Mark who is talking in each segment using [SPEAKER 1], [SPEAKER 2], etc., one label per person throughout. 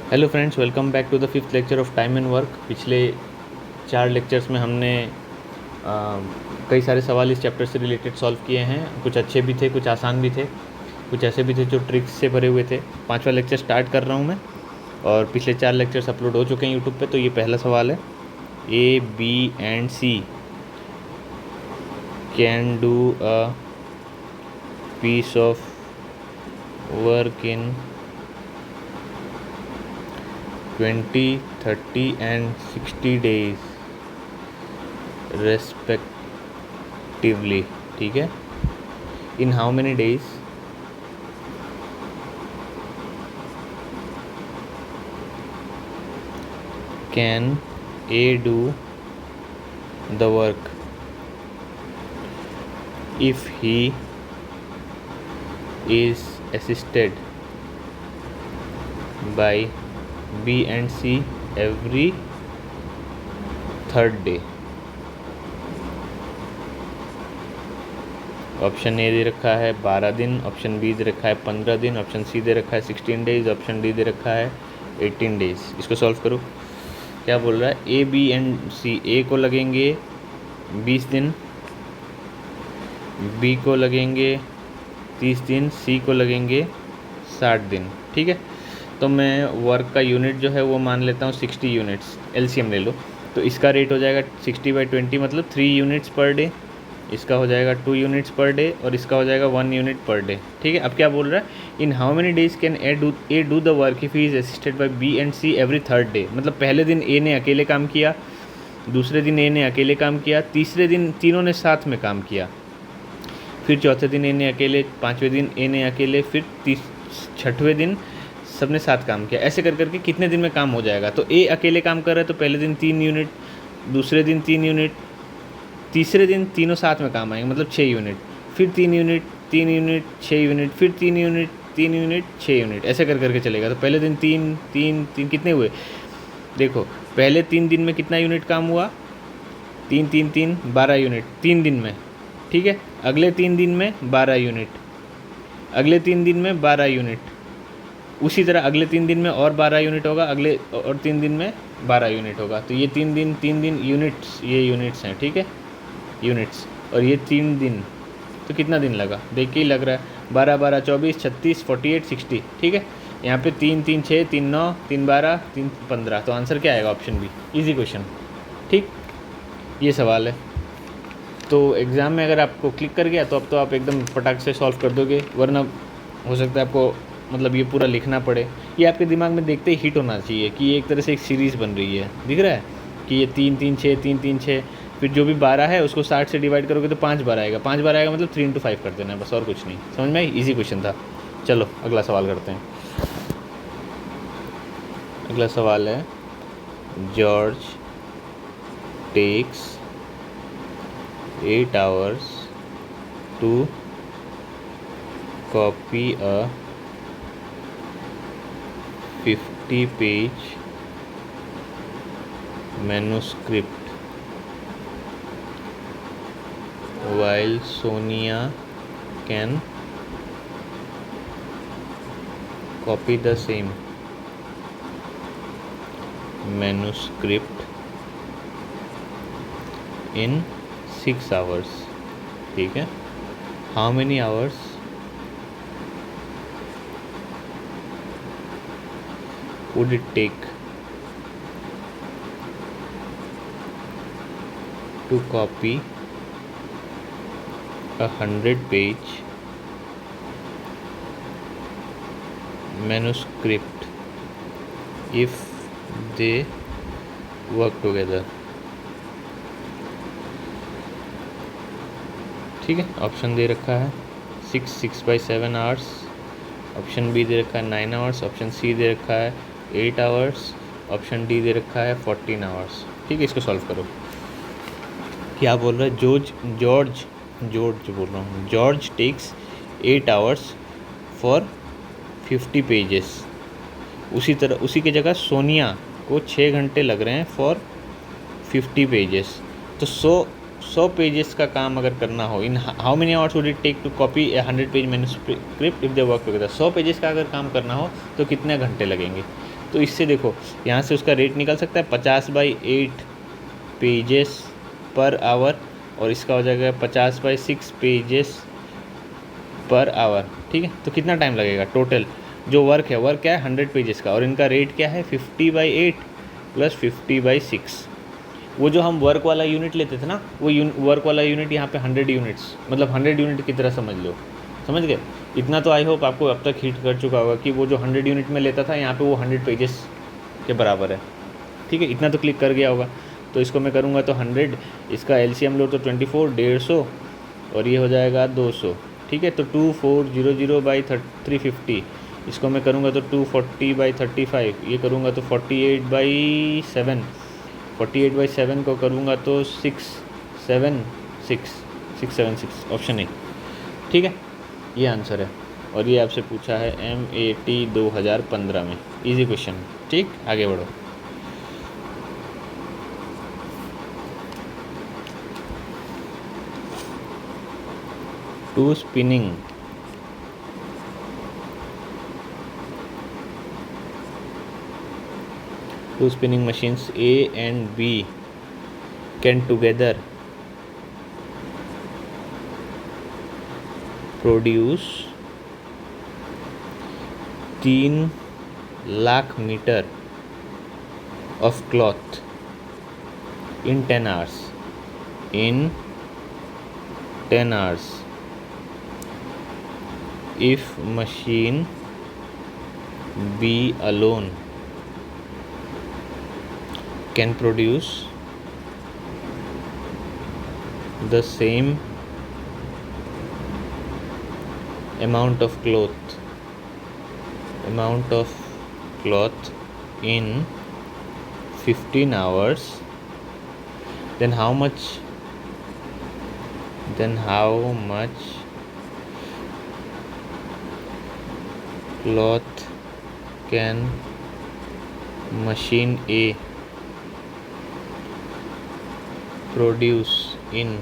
[SPEAKER 1] Hello friends, welcome back to the fifth lecture of time and work. पिछले 4 lectures में हमने कई सारे सवाल इस चैप्टर से रिलेटेड सॉल्व किए हैं। कुछ अच्छे भी थे, कुछ आसान भी थे, कुछ ऐसे भी थे जो ट्रिक्स से भरे हुए थे। 5वां लेक्चर स्टार्ट कर रहा हूँ मैं, और पिछले 4 लेक्चर्स अपलोड हो चुके हैं यूट्यूब पे। तो ये पहला सवाल है, A B and C can do a piece of work in 20, 30 and 60 days respectively। ठीक है, in how many days can A do the work if he is assisted by B and C every third day। Option A दे रखा है 12 दिन, option B दे रखा है 15 दिन, option C दे रखा है 16 डेज, ऑप्शन डी दे रखा है 18 डेज। इसको सॉल्व करो। क्या बोल रहा है? ए बी एंड सी, ए को लगेंगे 20 दिन, बी को लगेंगे 30 दिन, सी को लगेंगे 60 दिन। ठीक है, तो मैं वर्क का यूनिट जो है वो मान लेता हूँ 60 यूनिट्स। एलसीएम ले लो, तो इसका रेट हो जाएगा 60/20 मतलब 3 यूनिट्स पर डे। इसका हो जाएगा 2 यूनिट्स पर डे, और इसका हो जाएगा 1 यूनिट पर डे। ठीक है, अब क्या बोल रहा है? In how many days can A do the work if he is assisted by B and C every third day. मतलब पहले दिन ए ने अकेले काम किया, दूसरे दिन ए ने अकेले काम किया, तीसरे दिन तीनों ने साथ में काम किया, फिर चौथे दिन ए ने अकेले, पाँचवें दिन ए ने अकेले, फिर छठवें दिन सबने साथ काम किया। ऐसे कर करके कितने दिन में काम हो जाएगा? तो ए अकेले काम कर रहा है तो पहले दिन 3 यूनिट, दूसरे दिन 3 यूनिट, तीसरे दिन तीनों साथ में काम आएंगे मतलब 6 यूनिट, फिर 3 यूनिट, 3 यूनिट, 6 यूनिट, फिर 3 यूनिट, 3 यूनिट, 6 यूनिट, ऐसे कर करके चलेगा। तो पहले दिन 3 3 3 कितने हुए? देखो, पहले 3 दिन में कितना यूनिट काम हुआ? 3 3 3 12 यूनिट 3 दिन में। ठीक है, अगले 3 दिन में 12 यूनिट, अगले 3 दिन में 12 यूनिट, उसी तरह अगले 3 दिन में और 12 यूनिट होगा, अगले और 3 दिन में 12 यूनिट होगा। तो ये 3 दिन यूनिट्स, ये यूनिट्स हैं। ठीक है, यूनिट्स। और ये 3 दिन, तो कितना दिन लगा? देख के ही लग रहा है, 12 12 24 36 48 60। ठीक है, यहाँ पे 3 3 6 3 9 3 12 3 15। तो आंसर क्या आएगा? Option B. Easy question. ठीक, ये सवाल है। तो एग्ज़ाम में अगर आपको क्लिक कर गया तो अब तो आप एकदम फटाक से सॉल्व कर दोगे, वरना हो सकता है आपको मतलब ये पूरा लिखना पड़े। ये आपके दिमाग में देखते ही हिट होना चाहिए कि ये एक तरह से एक सीरीज़ बन रही है। दिख रहा है कि ये 3 3 6 3 3 6, फिर जो भी 12 है उसको 60 से डिवाइड करोगे तो 5 बार आएगा, 5 बार आएगा मतलब 3 into 5 कर देना है बस, और कुछ नहीं। समझ में आई? ईजी क्वेश्चन था। चलो अगला सवाल करते हैं। अगला सवाल है, George takes 8 hours to copy a 50-page manuscript while Sonia can copy the same manuscript in 6 hours। ठीक है, how many hours would it take to copy a 100-page manuscript if they work together। ठीक है, option दे रखा है 6/7 hours, option B दे रखा है 9 hours, option C दे रखा है 8 आवर्स, ऑप्शन डी दे रखा है 14 आवर्स। ठीक है, इसको सॉल्व करो। क्या बोल रहा है? जॉर्ज बोल रहा हूँ, George takes 8 hours for 50 pages. उसी की जगह सोनिया को 6 घंटे लग रहे हैं फॉर 50 पेजेस। तो 100 पेजेस का काम अगर करना हो, in how many hours would it take to copy a 100-page manuscript if they work together. 100 pages का अगर काम करना हो तो कितने घंटे लगेंगे? तो इससे देखो यहाँ से उसका रेट निकल सकता है 50/8 पेजेस पर आवर, और इसका हो जाएगा 50/6 पेजेस पर आवर। ठीक है, तो कितना टाइम लगेगा टोटल जो वर्क क्या है 100 पेजेस का, और इनका रेट क्या है 50/8 प्लस 50/6। वो जो हम वर्क वाला यूनिट लेते थे ना, वो वर्क वाला यूनिट यहाँ पे 100 यूनिट्स, मतलब 100 यूनिट की तरह समझ लो। समझ गए? इतना तो आई होप आपको अब तक हिट कर चुका होगा कि वो जो 100 यूनिट में लेता था, यहाँ पे वो 100 पेजेस के बराबर है। ठीक है, इतना तो क्लिक कर गया होगा। तो इसको मैं करूँगा तो 100, इसका LCM लो तो 24, 150, और ये हो जाएगा 200। ठीक है, तो 2400/350, इसको मैं करूँगा तो 240/35, ये करूँगा तो 48/7, 48/7 को करूँगा तो 676 ऑप्शन ए। ठीक है, ये आंसर है, और ये आपसे पूछा है MAT 2015 में, इजी क्वेश्चन। ठीक, आगे बढ़ो। Two spinning machines A and B can together produce 3 lakh metre of cloth in 10 hours. In 10 hours, if machine B alone can produce the same amount of cloth in 15 hours, then how much cloth can machine A produce in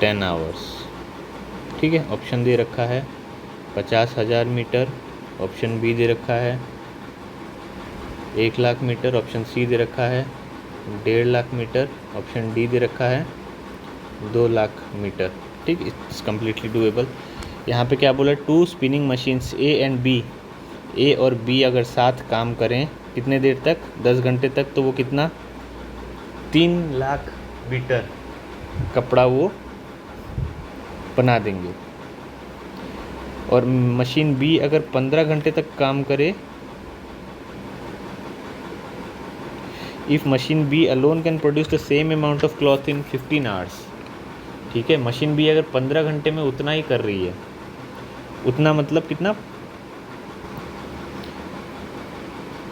[SPEAKER 1] 10 hours? ठीक है, option दे रखा है 50,000 metre, option B दे रखा है 1 lakh metre, option C दे रखा है 1.5 lakh metre, option D दे रखा है 2 लाख मीटर। ठीक, इट्स कम्प्लीटली डूएबल। यहाँ पे क्या बोला, 2 spinning machines A and B, A और B अगर साथ काम करें कितने देर तक, 10 घंटे तक, तो वो कितना 3 लाख मीटर कपड़ा वो बना देंगे। और मशीन B अगर 15 घंटे तक काम करे, if machine B alone can produce the same amount of cloth in 15 hours. ठीक है, मशीन B अगर 15 घंटे में उतना ही कर रही है, उतना मतलब कितना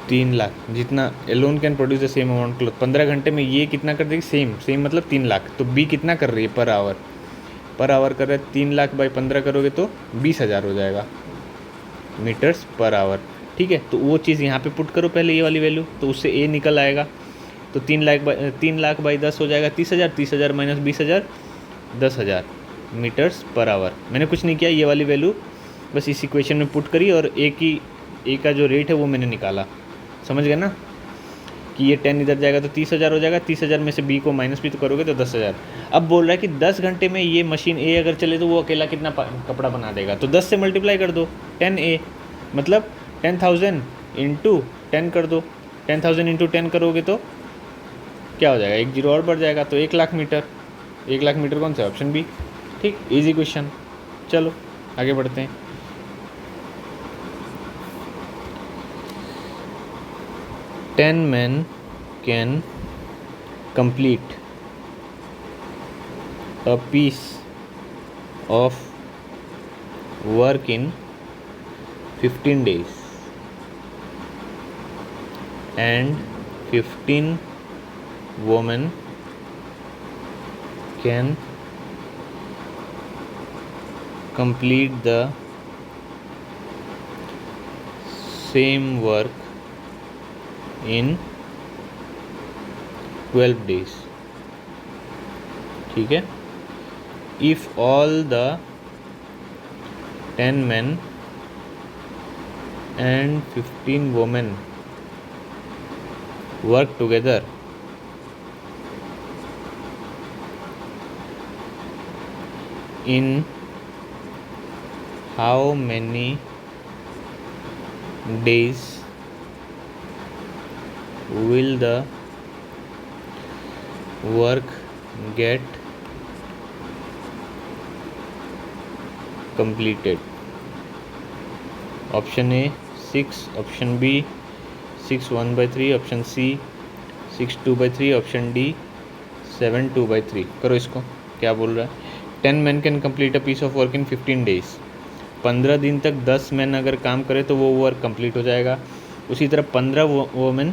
[SPEAKER 1] 3 लाख, जितना alone can produce the same amount cloth 15 घंटे में ये कितना कर देगी, सेम मतलब 3 लाख। तो B कितना कर रही है पर आवर कर रहे हैं 3 लाख बाई 15 करोगे तो 20,000 हो जाएगा मीटर्स पर आवर। ठीक है, तो वो चीज़ यहाँ पे पुट करो पहले, ये वाली वैल्यू, तो उससे A निकल आएगा। तो 3 लाख बाई 10 हो जाएगा 30,000, 30,000 माइनस 20,000, 10,000 मीटर्स पर आवर। मैंने कुछ नहीं किया, ये वाली वैल्यू बस इस इक्वेशन में पुट करी, और ए का जो रेट है वो मैंने निकाला। समझ गए ना कि ये 10 इधर जाएगा तो 30,000 हो जाएगा, 30,000 में से B को माइनस भी तो करोगे तो 10,000। अब बोल रहा है कि 10 घंटे में ये मशीन A अगर चले तो वो अकेला कितना कपड़ा बना देगा, तो 10 से मल्टीप्लाई कर दो, 10A मतलब 10,000 इंटू 10 कर दो, 10,000 इंटू 10 करोगे तो क्या हो जाएगा, एक जीरो और बढ़ जाएगा, तो 1 लाख मीटर। 1 लाख मीटर कौन सा, ऑप्शन बी। ठीक, इजी क्वेश्चन। चलो आगे बढ़ते हैं। Ten men can complete a piece of work in 15 days, and 15 women can complete the same work in 12 days. ठीक है, if all the 10 men and 15 women work together in how many days will the work get completed? Option A 6, option B 6 1/3, option C 6 2/3, option D 7 2/3। करो इसको, क्या बोल रहा है। 10 men can complete a piece of work in 15 days। 15 दिन तक 10 man अगर काम करे तो वो वर्क कंप्लीट हो जाएगा। उसी तरह 15 वोमेन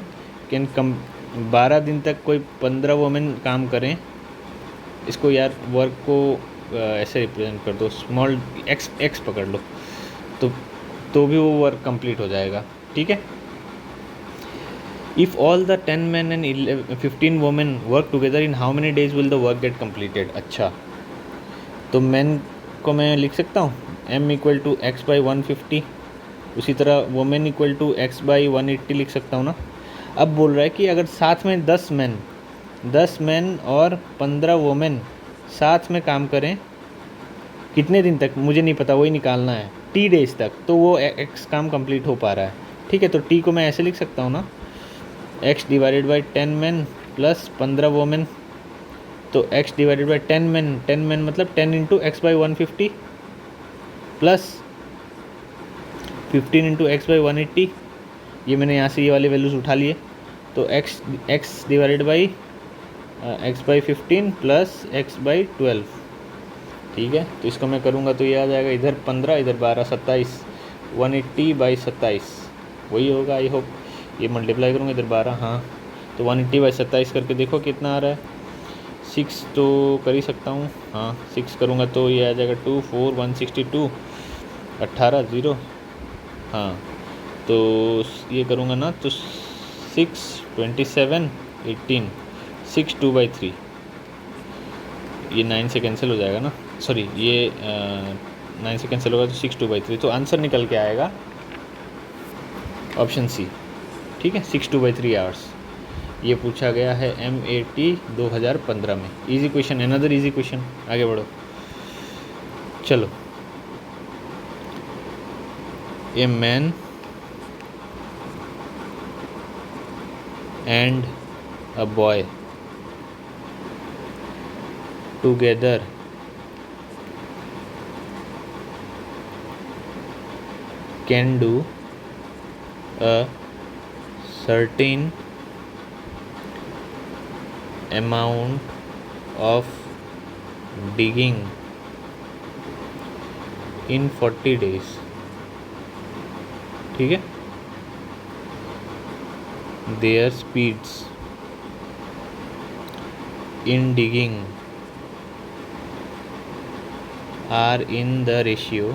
[SPEAKER 1] कैन 12 दिन तक कोई 15 वोमेन काम करें। इसको यार वर्क को ऐसे रिप्रेजेंट कर दो, स्मॉल एक्स पकड़ लो, तो भी वो वर्क कंप्लीट हो जाएगा। ठीक है। If all the 10 men and 15 women work together in how many days will the work get completed. अच्छा, तो मैन को मैं लिख सकता हूँ m equal to x by 150, उसी तरह women equal to x by 180 लिख सकता हूँ ना। अब बोल रहा है कि अगर साथ में 10 मैन और 15 वोमेन साथ में काम करें कितने दिन तक मुझे नहीं पता, वही निकालना है, टी डेज तक, तो वो एक्स काम कंप्लीट हो पा रहा है। ठीक है, तो टी को मैं ऐसे लिख सकता हूँ ना, x divided by 10 man plus 15 women. तो एक्स डिवाइडेड बाई 10 मैन मतलब 10 into x by 150 plus 15 into x by 180। ये मैंने यहाँ से ये वाले वैल्यूज़ उठा लिए, तो x divided by x by 15 plus x by 12। ठीक है, तो इसको मैं करूँगा तो ये आ जाएगा, इधर 15 इधर 12 27, 180 बाई 27 वही होगा आई होप। ये मल्टीप्लाई करूँगा इधर 12, हाँ, तो 180 बाई 27 करके देखो कितना आ रहा है। 6 तो कर ही सकता हूँ, हाँ 6 करूँगा तो ये आ जाएगा 2 4 162 18 0। हाँ, तो ये करूँगा ना तो 6 27 18 6 2/3, ये 9 से कैंसिल हो जाएगा ना, सॉरी ये 9 से कैंसिल होगा तो 6 2/3, तो आंसर निकल के आएगा ऑप्शन सी। ठीक है, 6 2/3 आवर्स। ये पूछा गया है MAT 2015 में। Easy question, another easy question, आगे बढ़ो। चलो, a man and a boy together can do a certain amount of digging in 40 days। ठीक है, their speeds in digging are in the ratio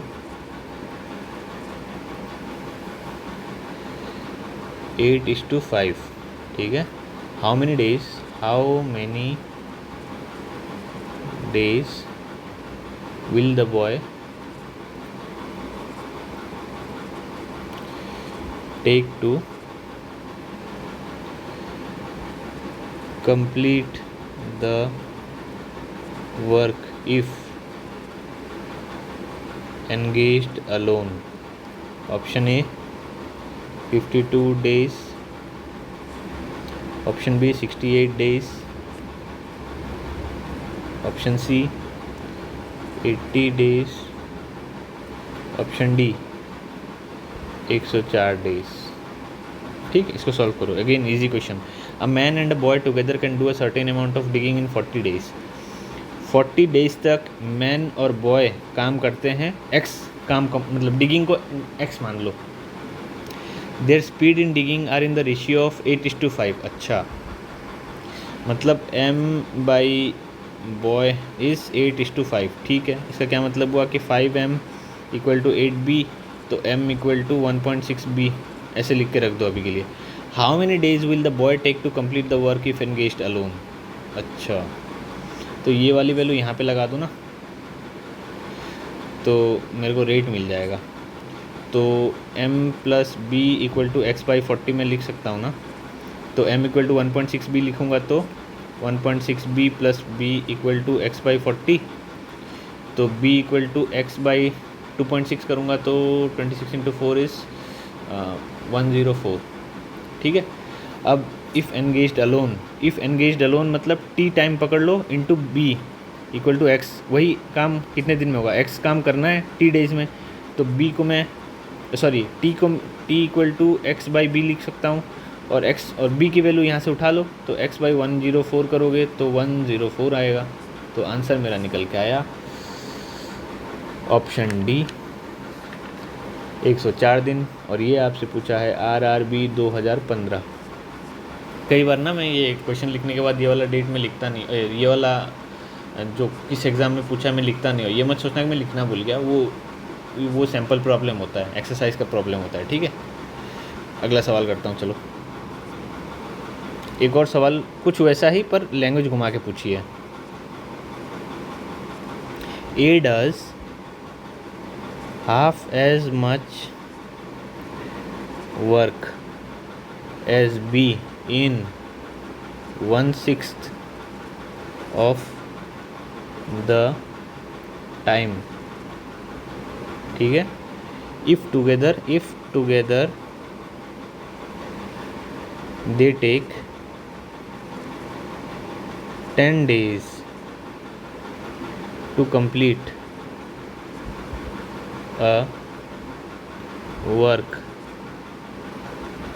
[SPEAKER 1] 8:5। ठीक है, how many days will the boy take to complete the work if engaged alone। Option A 52 days, option B 68 days, option C 80 days, option D 104 days। ठीक, इसको solve करो। Again easy question, a man and a boy together can do a certain amount of digging in 40 days। 40 days तक man और boy काम करते हैं, x काम मतलब डिगिंग को एक्स मान लो। Their speed in digging are in the ratio of 8:5। अच्छा, मतलब m बाई बॉय इज़ 8:5। ठीक है, इसका क्या मतलब हुआ कि 5m इक्वल टू 8b, तो m इक्वल टू 1.6b ऐसे लिख के रख दो अभी के लिए। How many days will the boy take to complete the work if engaged alone. अच्छा, तो ये वाली वैल्यू यहाँ पे लगा दो ना, तो मेरे को रेट मिल जाएगा। तो m plus B equal to x by 40 में लिख सकता हूँ ना। तो m इक्वल टू 1.6 बी लिखूँगा तो 1.6 B plus B equal to x by 40, तो b equal to x by 2.6 करूँगा तो 26 इंटू 4 इज़ 104। ठीक है। अब इफ़ एंगेज्ड अलोन मतलब t टाइम पकड़ लो into B equal to x, वही काम कितने दिन में होगा, x काम करना है t डेज़ में, तो b को मैं t equal to x by B लिख सकता हूँ, और x और b की वैल्यू यहाँ से उठा लो, तो x बाई 104 करोगे तो 104 आएगा। तो आंसर मेरा निकल के आया ऑप्शन डी 104 दिन। और ये आपसे पूछा है RRB 2015। कई बार ना मैं ये क्वेश्चन लिखने के बाद ये वाला डेट में लिखता नहीं, ये वाला जो किस एग्ज़ाम में पूछा मैं लिखता नहीं हूँ। ये मत सोचना कि मैं लिखना भूल गया, वो सैम्पल प्रॉब्लम होता है, एक्सरसाइज का प्रॉब्लम होता है। ठीक है, अगला सवाल करता हूँ। चलो एक और सवाल कुछ वैसा ही पर लैंग्वेज घुमा के पूछिए। A does half as much work as B in 1/6 of the time। ठीक है। if together they take 10 days to complete a work,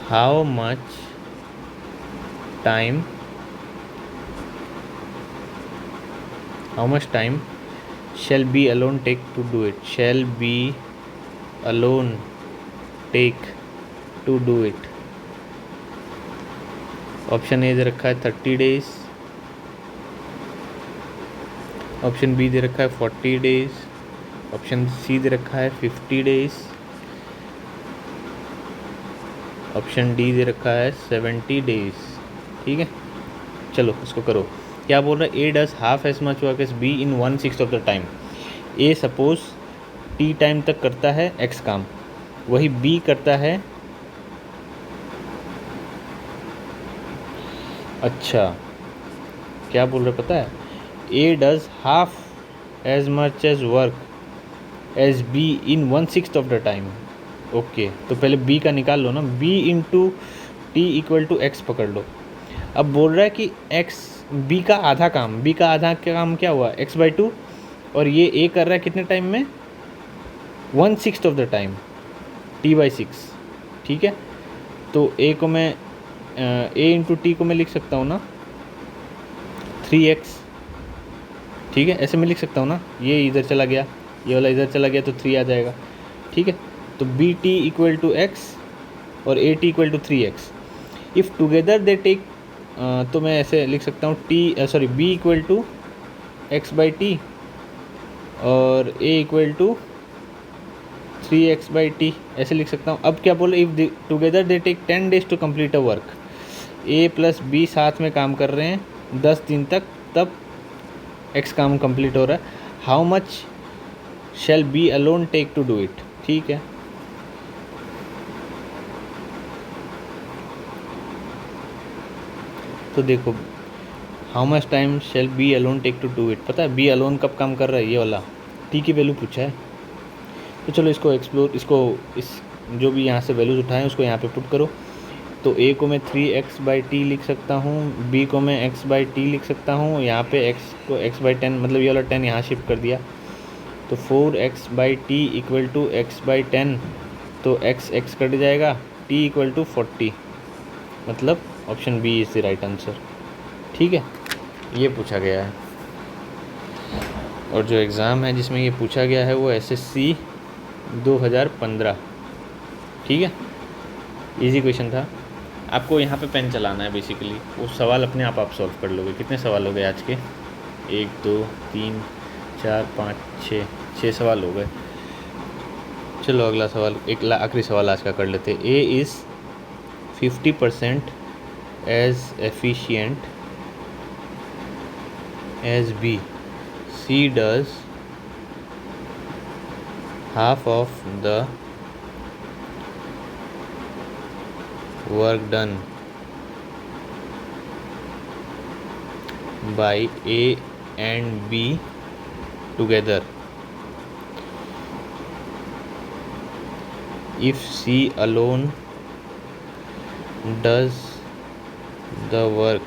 [SPEAKER 1] how much time shall be alone take to do it? Shall be alone take to do it? Option A दे रखा है 30 days, option B दे रखा है 40 days, option C दे रखा है 50 days, option D दे रखा है 70 days. ठीक है, चलो इसको करो। क्या बोल रहा है? A does half as much work as B in 1/6 of the time. A suppose T time तक करता है एक्स काम, वही बी करता है, अच्छा क्या बोल रहे पता है, A does half as much as work as B in 1/6 of the time. Okay, तो पहले बी का निकाल लो ना, B into T equal to x पकड़ लो। अब बोल रहा है कि एक्स बी का आधा काम क्या हुआ, एक्स बाई 2, और ये ए कर रहा है कितने टाइम में, 1/6 of the time, T by 6। ठीक है, तो ए को मैं ए इंटू टी को मैं लिख सकता हूँ ना 3x। ठीक है, ऐसे मैं लिख सकता हूँ ना, ये इधर चला गया, ये वाला इधर चला गया तो 3 आ जाएगा। ठीक है, तो B T equal to x और A T equal to 3x। If together they take, तो मैं ऐसे लिख सकता हूँ B equal to x by T और A equal to 3x by T, ऐसे लिख सकता हूँ। अब क्या बोले, if together they take 10 days to complete a work, A plus B साथ में काम कर रहे हैं 10 दिन तक, तब x काम कंप्लीट हो रहा है। How much shall B alone take to do it. ठीक है, तो देखो how much time shall B alone take to do it, पता है बी अलोन कब काम कर रहा है, ये वाला टी की वैल्यू पूछा है। तो चलो इस जो भी यहाँ से वैल्यूज उठाएं उसको यहाँ पे पुट करो। तो ए को मैं 3x बाई टी लिख सकता हूँ, बी को मैं x बाई टी लिख सकता हूँ, यहाँ पे x को x बाई 10, मतलब ये वाला 10 यहाँ शिफ्ट कर दिया, तो 4x by T equal to x by 10, तो x कट जाएगा, t इक्वल टू 40, मतलब option B is the right answer. ठीक है, ये पूछा गया है, और जो एग्ज़ाम है जिसमें ये पूछा गया है वो SSC 2015। ठीक है, इजी क्वेश्चन था। आपको यहाँ पे पेन चलाना है बेसिकली, वो सवाल अपने आप सॉल्व कर लोगे। कितने सवाल हो गए आज के? 1 2 3 4 5 6 सवाल हो गए। चलो अगला सवाल, एक आखिरी सवाल आज का कर लेते। A is 50% as efficient as B, C does half of the work done by A and B together. If C alone does the work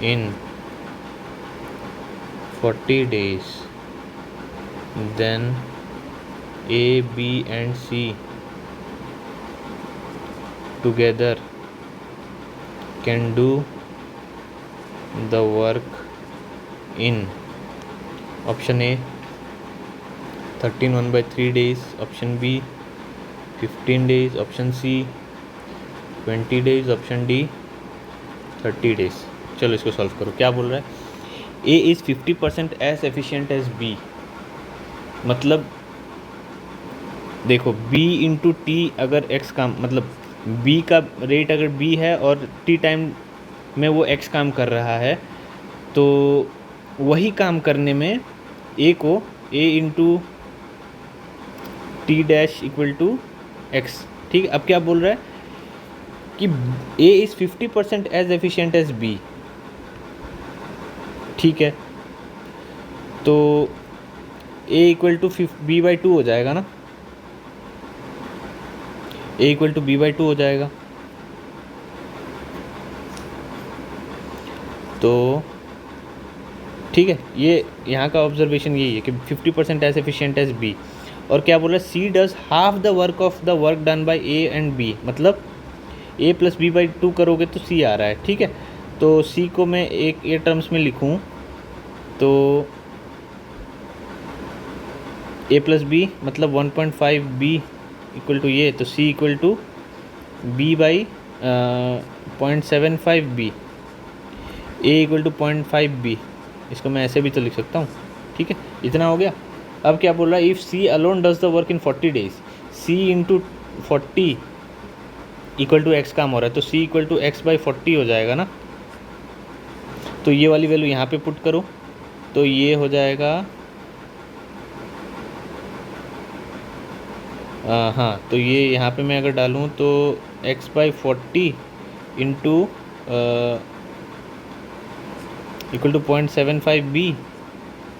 [SPEAKER 1] in 40 days, then A, B and C together can do the work in option A 13 1/3 days, option B 15 days, option C 20 days, option D 30 days. चलो इसको solve करो। क्या बोल रहा है, A is 50% as efficient as B. मतलब देखो B into T, अगर x काम मतलब B का रेट अगर B है और t टाइम में वो x काम कर रहा है, तो वही काम करने में A को A into T dash equal to X. ठीक है, अब क्या बोल रहा है कि A is 50% as efficient as B। ठीक है, तो A इक्वल टू B/2 हो जाएगा ना, A इक्वल टू B/2 हो जाएगा। तो ठीक है, ये यहाँ का ऑब्जर्वेशन यही है कि 50% एज एफिशिएंट एज B। और क्या बोल रहा है, C does half the work of the work done by A and B। मतलब A प्लस B/2 करोगे तो C आ रहा है। ठीक है, तो C को मैं एक ये टर्म्स में लिखूँ तो A प्लस B मतलब 1.5 B इक्वल टू ये, तो C equal to B/0.75 B, A equal to 0.5 B। इसको मैं ऐसे भी तो लिख सकता हूँ। ठीक है, इतना हो गया। अब क्या बोल रहा है, if C alone does the work in 40 days, C into 40 equal to X काम हो रहा है, तो C इक्वल टू x/40 हो जाएगा ना। तो ये वाली वैल्यू यहाँ पे पुट करो, तो ये हो जाएगा हाँ, तो ये यहाँ पे मैं अगर डालूँ तो x/40 into equal to 0.75 B,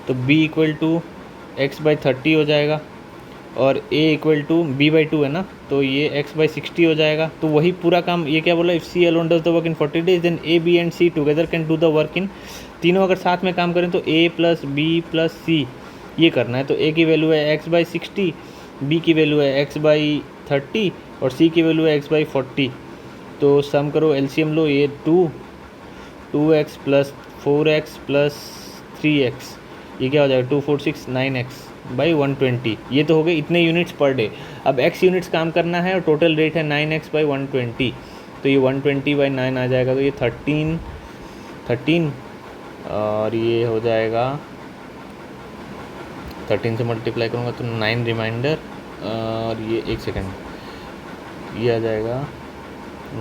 [SPEAKER 1] तो B इक्वल टू x/30 हो जाएगा, और A इक्वल टू B/2 है ना, तो ये x/60 हो जाएगा। तो वही पूरा काम ये क्या बोला, if C alone does the work in 40 days then A, B and C together can do the work in, तीनों अगर साथ में काम करें तो A plus B plus C ये करना है। तो A की वैल्यू है x/60, B की वैल्यू है x/30 और C की वैल्यू है x/40। तो सम करो, एलसीएम लो, ये 2x plus 4x plus 3x, ये क्या हो जाएगा 2 4 6 9x/120। ये तो हो गए इतने यूनिट्स पर डे। अब x यूनिट्स काम करना है और टोटल रेट है 9x/120, तो ये 120/9 आ जाएगा, तो ये 13 और ये हो जाएगा 13 से मल्टीप्लाई करूँगा तो 9 रिमाइंडर, और ये 1 सेकेंड, ये आ जाएगा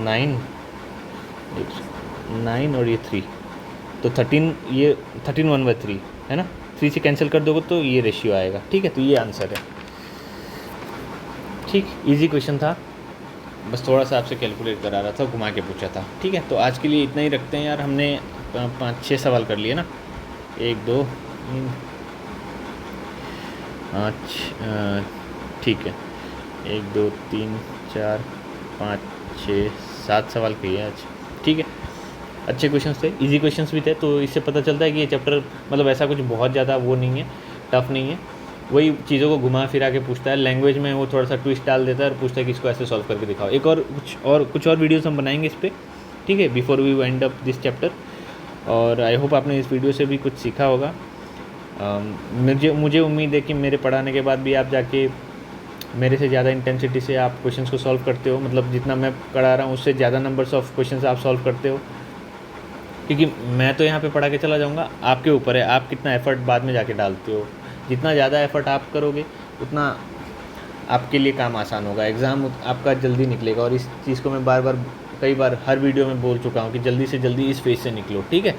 [SPEAKER 1] 9 और ये 3, तो 13, ये 13 1/3 है ना, 3 से कैंसिल कर दोगे तो ये रेशियो आएगा। ठीक है, तो ये आंसर है। ठीक, इजी क्वेश्चन था, बस थोड़ा सा आपसे कैलकुलेट करा रहा था, घुमा के पूछा था। ठीक है, तो आज के लिए इतना ही रखते हैं यार, हमने 5-6 सवाल कर लिए ना, 1 2 3 5, ठीक है, 1 2 3 4 5 6 7 सवाल किए आज। ठीक है, अच्छे क्वेश्चंस थे, इजी क्वेश्चंस भी थे, तो इससे पता चलता है कि ये चैप्टर मतलब ऐसा कुछ बहुत ज़्यादा वो नहीं है, टफ नहीं है, वही चीज़ों को घुमा फिरा के पूछता है। लैंग्वेज में वो थोड़ा सा ट्विस्ट डाल देता है और पूछता है कि इसको ऐसे सॉल्व करके दिखाओ। एक और कुछ और वीडियोस हम बनाएंगे इस पर। ठीक है, before we wind up this chapter. और आई होप आपने इस वीडियो से भी कुछ सीखा होगा। मुझे उम्मीद है कि मेरे पढ़ाने के बाद भी आप जाके मेरे से ज़्यादा इंटेंसिटी से आप क्वेश्चंस को सॉल्व करते हो, मतलब जितना मैं पढ़ा रहा हूँ उससे ज़्यादा नंबर्स ऑफ क्वेश्चंस आप सॉल्व करते हो, क्योंकि मैं तो यहाँ पे पढ़ा के चला जाऊँगा, आपके ऊपर है आप कितना एफ़र्ट बाद में जाके डालते हो। जितना ज़्यादा एफ़र्ट आप करोगे उतना आपके लिए काम आसान होगा, एग्ज़ाम आपका जल्दी निकलेगा। और इस चीज़ को मैं कई बार हर वीडियो में बोल चुका हूँ कि जल्दी से जल्दी इस फेज़ से निकलो। ठीक है,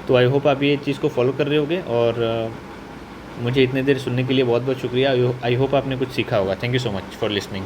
[SPEAKER 1] तो आई होप आप ये चीज़ को फॉलो कर रहे होगे, और मुझे इतने देर सुनने के लिए बहुत बहुत शुक्रिया। आई होप आपने कुछ सीखा होगा। Thank you so much for listening.